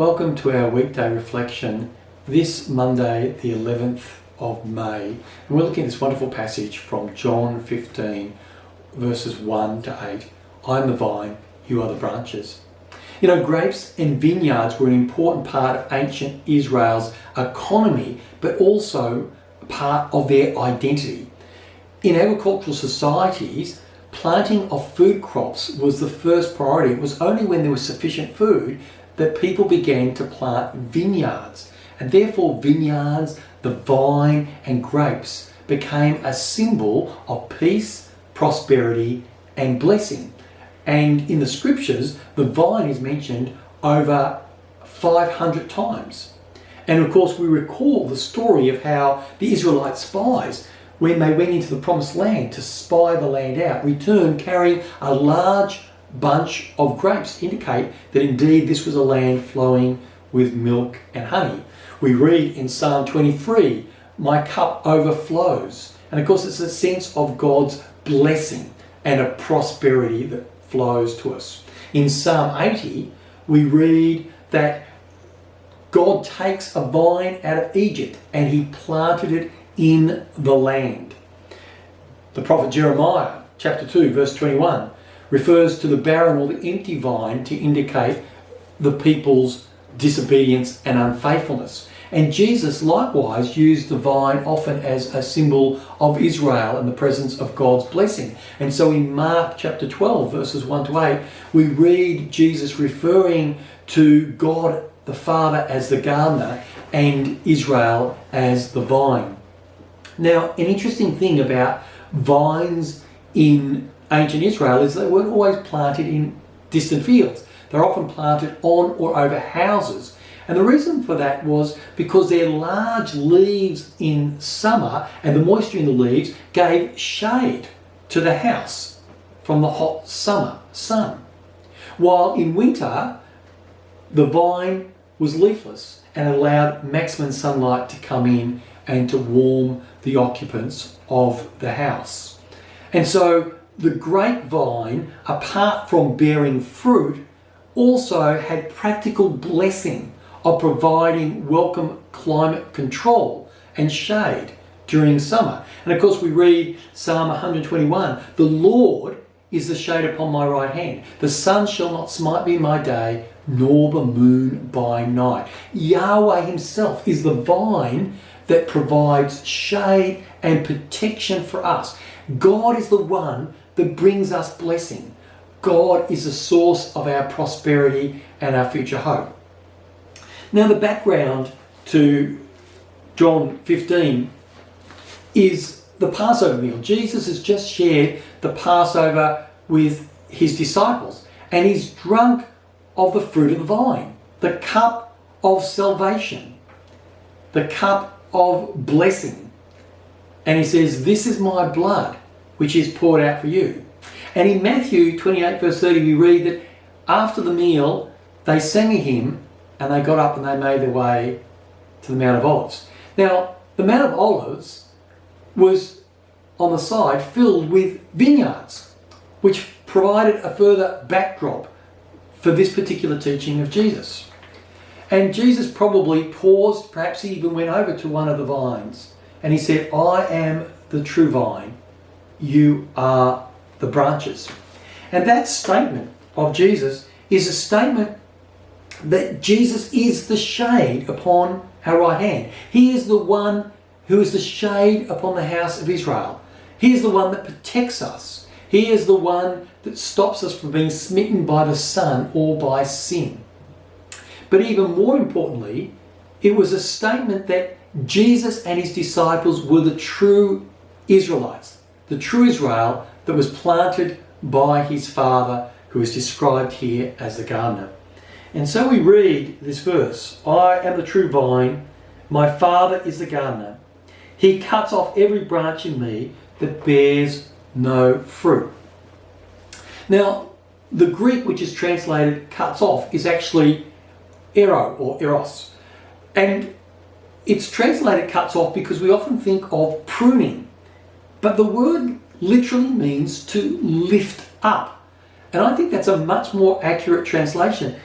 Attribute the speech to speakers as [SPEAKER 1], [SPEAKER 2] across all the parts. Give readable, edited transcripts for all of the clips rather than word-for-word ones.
[SPEAKER 1] Welcome to our weekday reflection this Monday, the 11th of May. And we're looking at this wonderful passage from John 15, verses 1 to 8. I am the vine, you are the branches. You know, grapes and vineyards were an important part of ancient Israel's economy, but also part of their identity. In agricultural societies, planting of food crops was the first priority. It was only when there was sufficient food that people began to plant vineyards. And therefore vineyards, the vine and grapes became a symbol of peace, prosperity and blessing. And in the scriptures, the vine is mentioned over 500 times. And of course we recall the story of how the Israelite spies, when they went into the promised land to spy the land out, returned carrying a large bunch of grapes to indicate that indeed this was a land flowing with milk and honey. We read in Psalm 23, my cup overflows. And of course it's a sense of God's blessing and of prosperity that flows to us. In Psalm 80, we read that God takes a vine out of Egypt and he planted it in the land. The prophet Jeremiah, chapter 2, verse 21, refers to the barren or the empty vine to indicate the people's disobedience and unfaithfulness. And Jesus likewise used the vine often as a symbol of Israel and the presence of God's blessing. And so in Mark chapter 12, verses 1 to 8, we read Jesus referring to God the Father as the gardener and Israel as the vine. Now, an interesting thing about vines in ancient Israel is they weren't always planted in distant fields. They're often planted on or over houses. And the reason for that was because their large leaves in summer and the moisture in the leaves gave shade to the house from the hot summer sun. While in winter, the vine was leafless and allowed maximum sunlight to come in and to warm the occupants of the house. And so the grapevine, apart from bearing fruit, also had practical blessing of providing welcome climate control and shade during summer. And of course we read Psalm 121, the Lord is the shade upon my right hand. The sun shall not smite me by day, nor the moon by night. Yahweh himself is the vine that provides shade and protection for us. God is the one that brings us blessing. God is the source of our prosperity and our future hope. Now the background to John 15 is the Passover meal. Jesus has just shared the Passover with his disciples and he's drunk of the fruit of the vine, the cup of salvation, the cup of blessing. And he says, this is my blood which is poured out for you. And in Matthew 28 verse 30 we read that after the meal they sang a hymn and they got up and they made their way to the Mount of Olives. Now the Mount of Olives was on the side filled with vineyards, which provided a further backdrop for this particular teaching of Jesus. And Jesus probably paused, perhaps he even went over to one of the vines and he said, I am the true vine, you are the branches. And that statement of Jesus is a statement that Jesus is the shade upon our right hand. He is the one who is the shade upon the house of Israel. He is the one that protects us. He is the one that stops us from being smitten by the sun or by sin. But even more importantly, it was a statement that Jesus and his disciples were the true Israelites, the true Israel that was planted by his Father, who is described here as the gardener. And so we read this verse, I am the true vine, my Father is the gardener. He cuts off every branch in me that bears no fruit. Now, the Greek which is translated cuts off is actually ero or eros. And it's translated cuts off because we often think of pruning. But the word literally means to lift up. And I think that's a much more accurate translation.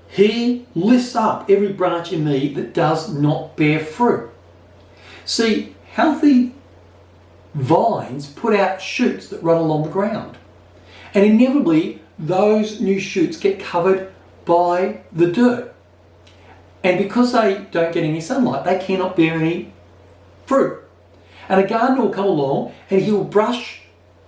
[SPEAKER 1] He lifts up every branch in me that does not bear fruit. See, healthy vines put out shoots that run along the ground. And inevitably, those new shoots get covered by the dirt. And because they don't get any sunlight, they cannot bear any fruit. And a gardener will come along and he'll brush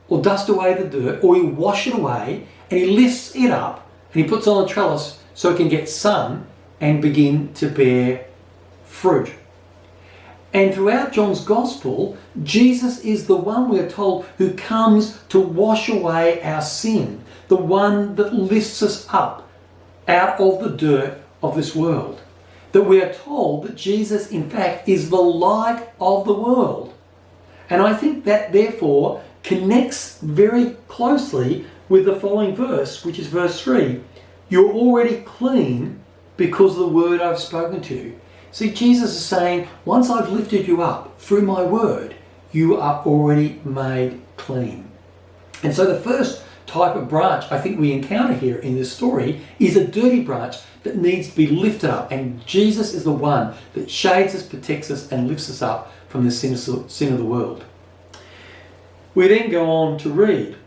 [SPEAKER 1] or dust away the dirt, or he'll wash it away, and he lifts it up and he puts on a trellis so it can get sun and begin to bear fruit. And throughout John's Gospel, Jesus is the one, we are told, who comes to wash away our sin, the one that lifts us up out of the dirt of this world. That we are told that Jesus, in fact, is the light of the world. And I think that, therefore, connects very closely with the following verse, which is verse 3. You're already clean because of the word I've spoken to you. See, Jesus is saying, once I've lifted you up through my word, you are already made clean. And so the first type of branch I think we encounter here in this story is a dirty branch that needs to be lifted up. And Jesus is the one that shades us, protects us, and lifts us up from the sin of the world. We then go on to read,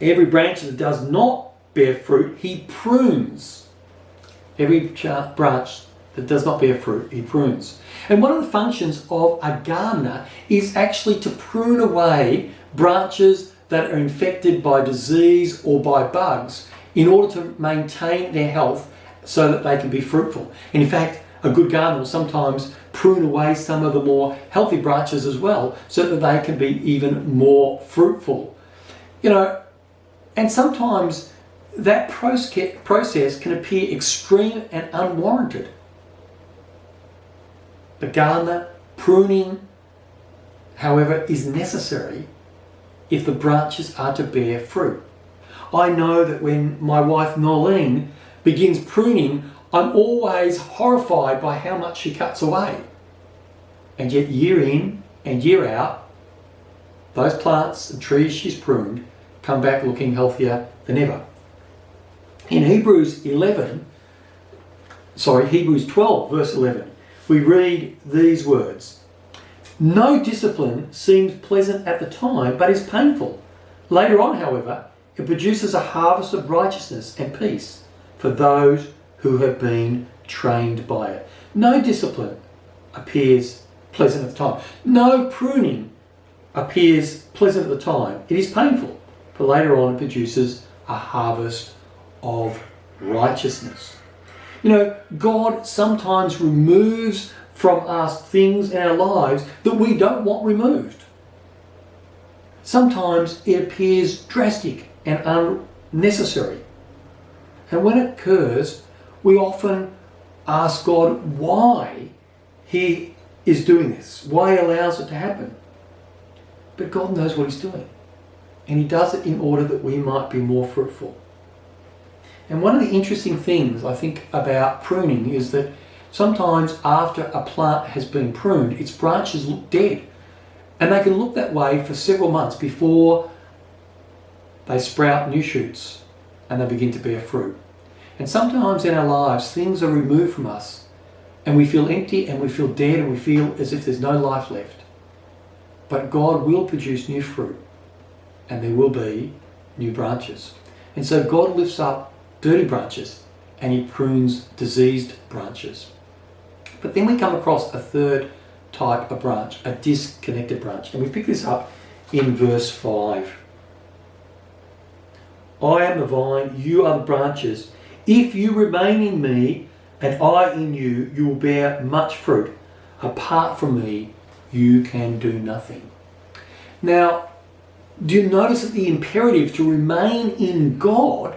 [SPEAKER 1] every branch that does not bear fruit, he prunes. Every branch that does not bear fruit, he prunes. And one of the functions of a gardener is actually to prune away branches that are infected by disease or by bugs in order to maintain their health so that they can be fruitful. And in fact, a good gardener will sometimes prune away some of the more healthy branches as well so that they can be even more fruitful. And sometimes that process can appear extreme and unwarranted. The gardener pruning, however, is necessary if the branches are to bear fruit. I know that when my wife Norleen begins pruning, I'm always horrified by how much she cuts away. And yet year in and year out, those plants and trees she's pruned come back looking healthier than ever. In Hebrews 12 verse 11, we read these words. No discipline seems pleasant at the time, but is painful. Later on, however, it produces a harvest of righteousness and peace for those who have been trained by it. No discipline appears pleasant at the time. No pruning appears pleasant at the time. It is painful, but later on it produces a harvest of righteousness. God sometimes removes from us things in our lives that we don't want removed. Sometimes it appears drastic and unnecessary. And when it occurs, we often ask God why He is doing this, why He allows it to happen. But God knows what He's doing. And He does it in order that we might be more fruitful. And one of the interesting things I think about pruning is that sometimes after a plant has been pruned, its branches look dead. And they can look that way for several months before they sprout new shoots and they begin to bear fruit. And sometimes in our lives, things are removed from us and we feel empty and we feel dead and we feel as if there's no life left. But God will produce new fruit and there will be new branches. And so God lifts up dirty branches and He prunes diseased branches. But then we come across a third type of branch, a disconnected branch. And we pick this up in verse 5. I am the vine, you are the branches. If you remain in me and I in you, you will bear much fruit. Apart from me, you can do nothing. Now, do you notice that the imperative to remain in God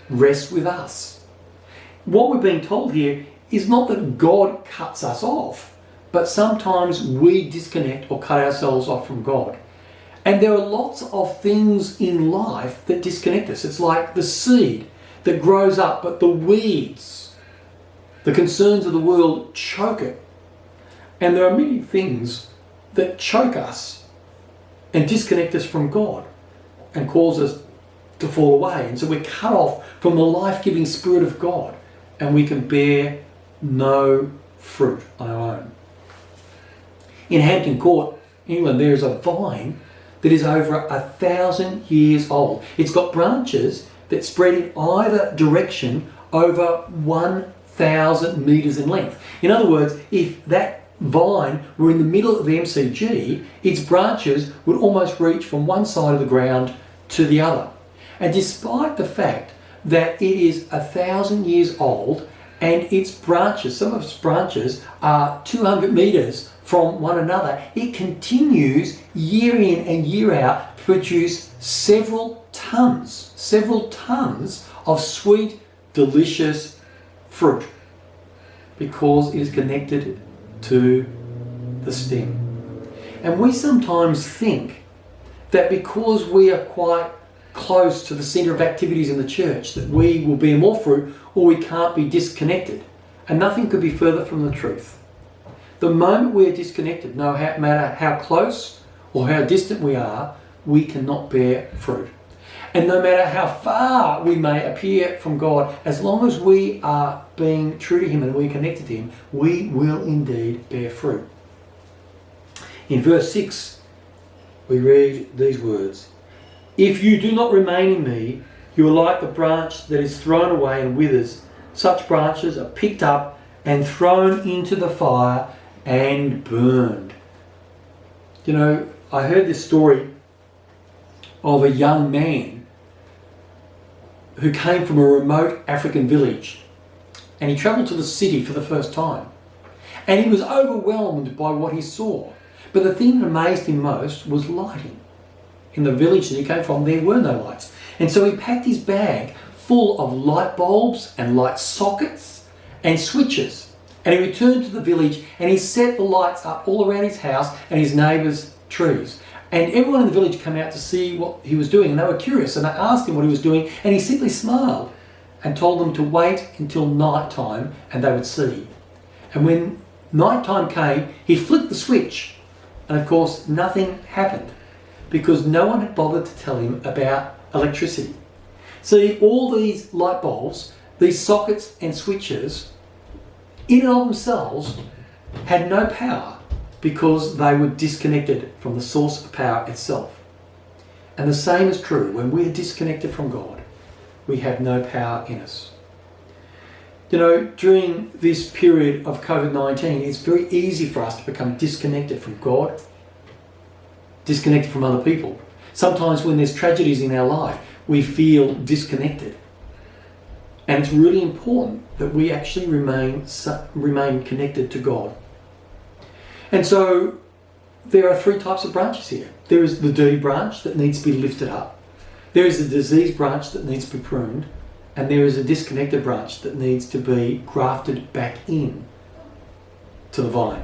[SPEAKER 1] rests with us? What we're being told here is not that God cuts us off, but sometimes we disconnect or cut ourselves off from God. And there are lots of things in life that disconnect us. It's like the seed that grows up, but the weeds, the concerns of the world choke it. And there are many things that choke us and disconnect us from God and cause us to fall away. And so we're cut off from the life-giving Spirit of God, and we can bear no fruit on our own. In Hampton Court, England, there is a vine that is over 1,000 years old. It's got branches that spread in either direction over 1,000 metres in length. In other words, if that vine were in the middle of the MCG, its branches would almost reach from one side of the ground to the other. And despite the fact that it is 1,000 years old and its branches, some of its branches are 200 metres from one another, it continues year in and year out to produce several tons of sweet, delicious fruit because it is connected to the stem. And we sometimes think that because we are quite close to the centre of activities in the church that we will bear more fruit, or we can't be disconnected. And nothing could be further from the truth. The moment we are disconnected, no matter how close or how distant we are, we cannot bear fruit. And no matter how far we may appear from God, as long as we are being true to Him and we're connected to Him, we will indeed bear fruit. In verse 6, we read these words: "If you do not remain in me, you are like the branch that is thrown away and withers. Such branches are picked up and thrown into the fire and burned." You know, I heard this story of a young man who came from a remote African village, and he travelled to the city for the first time, and he was overwhelmed by what he saw. But the thing that amazed him most was lighting. In the village that he came from, there were no lights, and so he packed his bag full of light bulbs and light sockets and switches, and he returned to the village and he set the lights up all around his house and his neighbours' trees. And everyone in the village came out to see what he was doing, and they were curious, and they asked him what he was doing, and he simply smiled and told them to wait until night time and they would see. And when night time came, he flicked the switch, and of course nothing happened because no one had bothered to tell him about electricity. See, all these light bulbs, these sockets and switches, in and of themselves had no power, because they were disconnected from the source of power itself. And the same is true when we're disconnected from God. We have no power in us. You know, during this period of COVID-19, it's very easy for us to become disconnected from God, disconnected from other people. Sometimes when there's tragedies in our life, we feel disconnected. And it's really important that we actually remain connected to God. And so there are three types of branches here. There is the dirty branch that needs to be lifted up. There is a diseased branch that needs to be pruned. And there is a disconnected branch that needs to be grafted back in to the vine.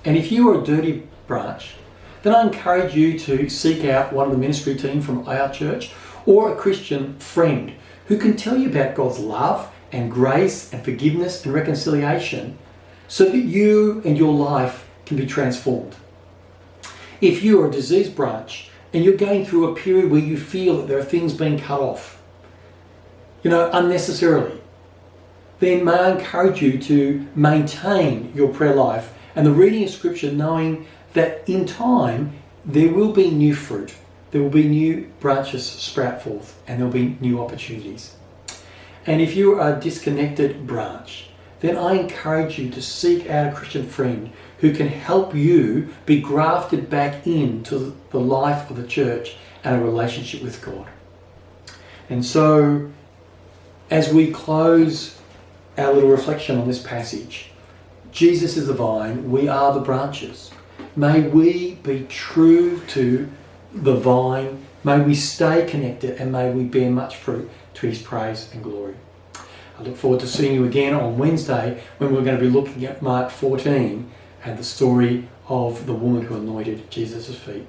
[SPEAKER 1] And if you are a dirty branch, then I encourage you to seek out one of the ministry team from our church or a Christian friend who can tell you about God's love and grace and forgiveness and reconciliation so that you and your life can be transformed. If you are a diseased branch and you're going through a period where you feel that there are things being cut off, unnecessarily, then may I encourage you to maintain your prayer life and the reading of Scripture, knowing that in time there will be new fruit, there will be new branches sprout forth, and there will be new opportunities. And if you are a disconnected branch, then I encourage you to seek out a Christian friend who can help you be grafted back into the life of the church and a relationship with God. And so, as we close our little reflection on this passage, Jesus is the vine, we are the branches. May we be true to the vine, may we stay connected, and may we bear much fruit to His praise and glory. I look forward to seeing you again on Wednesday when we're going to be looking at Mark 14 and the story of the woman who anointed Jesus' feet.